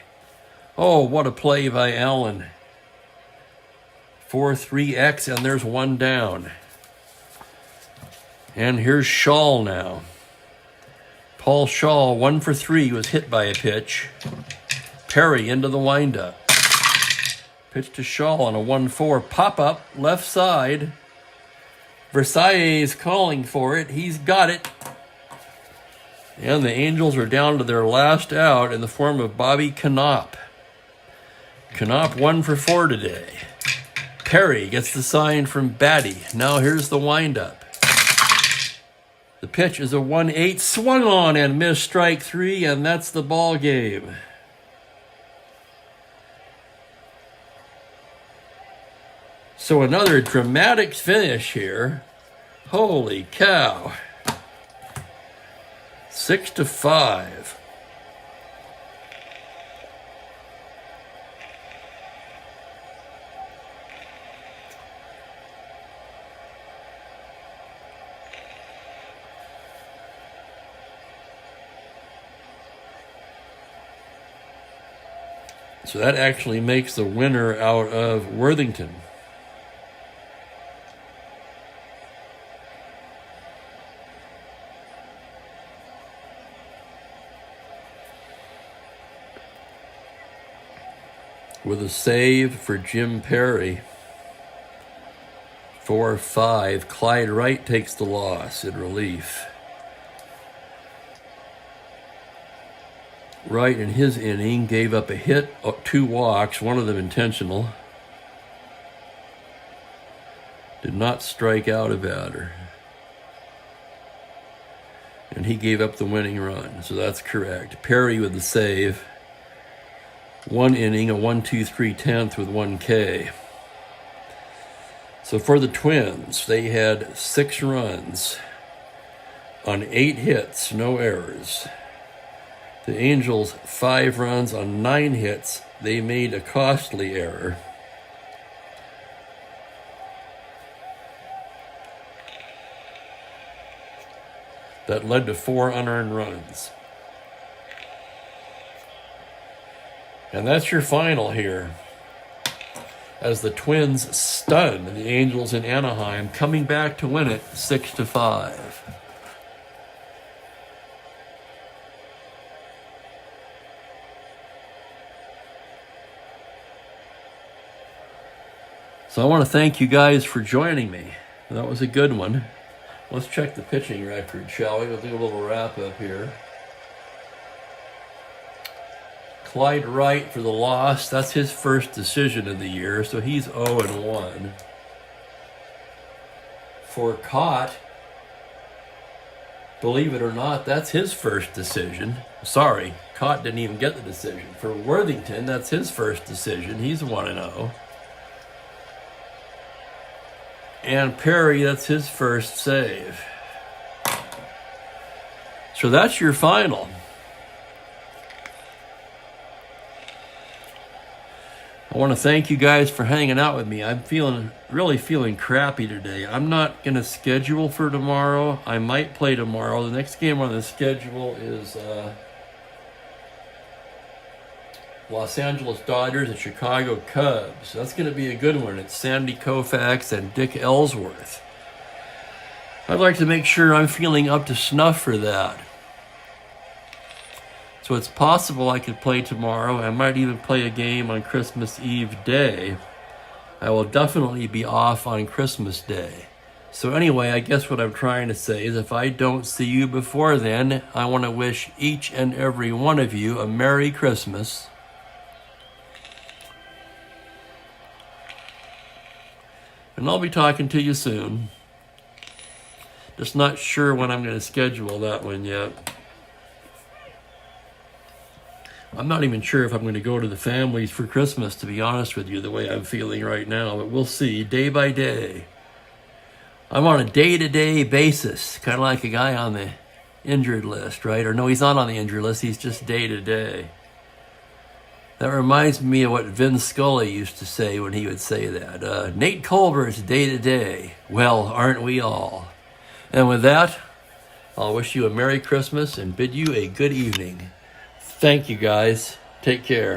Oh, what a play by Allen. 4-3X, and there's one down. And here's Shaw now. Paul Shaw, 1 for 3, was hit by a pitch. Perry into the windup. Pitch to Shaw on a 1-4. Pop-up, left side. Versailles is calling for it. He's got it. And the Angels are down to their last out in the form of Bobby Knopp. Knopp 1 for 4 today. Perry gets the sign from Batty. Now here's the windup. The pitch is a 1-8, swung on and missed, strike 3, and that's the ball game. So another dramatic finish here. Holy cow. 6-5. So that actually makes the winner out of Worthington. With a save for Jim Perry. 4-5. Clyde Wright takes the loss in relief. Wright in his inning gave up a hit, 2 walks, one of them intentional. Did not strike out a batter. And he gave up the winning run, so that's correct. Perry with the save. 1 inning, a 1-2-3-10th with 1 K. So for the Twins, they had 6 runs on 8 hits, no errors. The Angels, 5 runs on 9 hits. They made a costly error. That led to 4 unearned runs. And that's your final here. As the Twins stun the Angels in Anaheim, coming back to win it 6-5. So I want to thank you guys for joining me. That was a good one. Let's check the pitching record, shall we? We'll do a little wrap up here. Clyde Wright for the loss. That's his first decision of the year, so he's 0-1. For Cott, believe it or not, that's his first decision. Sorry, Cott didn't even get the decision. For Worthington, that's his first decision. He's 1-0. And Perry, that's his first save. So that's your final. I want to thank you guys for hanging out with me. I'm really feeling crappy today. I'm not going to schedule for tomorrow. I might play tomorrow. The next game on the schedule is Los Angeles Dodgers and Chicago Cubs. That's going to be a good one. It's Sandy Koufax and Dick Ellsworth. I'd like to make sure I'm feeling up to snuff for that. So it's possible I could play tomorrow. I might even play a game on Christmas Eve day. I will definitely be off on Christmas Day. So anyway, I guess what I'm trying to say is if I don't see you before then, I want to wish each and every one of you a Merry Christmas. And I'll be talking to you soon. Just not sure when I'm going to schedule that one yet. I'm not even sure if I'm going to go to the families for Christmas, to be honest with you, the way I'm feeling right now. But we'll see, day by day. I'm on a day-to-day basis, kind of like a guy on the injured list, right? Or no, he's not on the injured list. He's just day-to-day. That reminds me of what Vin Scully used to say when he would say that. Nate Culver's day-to-day. Well, aren't we all? And with that, I'll wish you a Merry Christmas and bid you a good evening. Thank you, guys. Take care.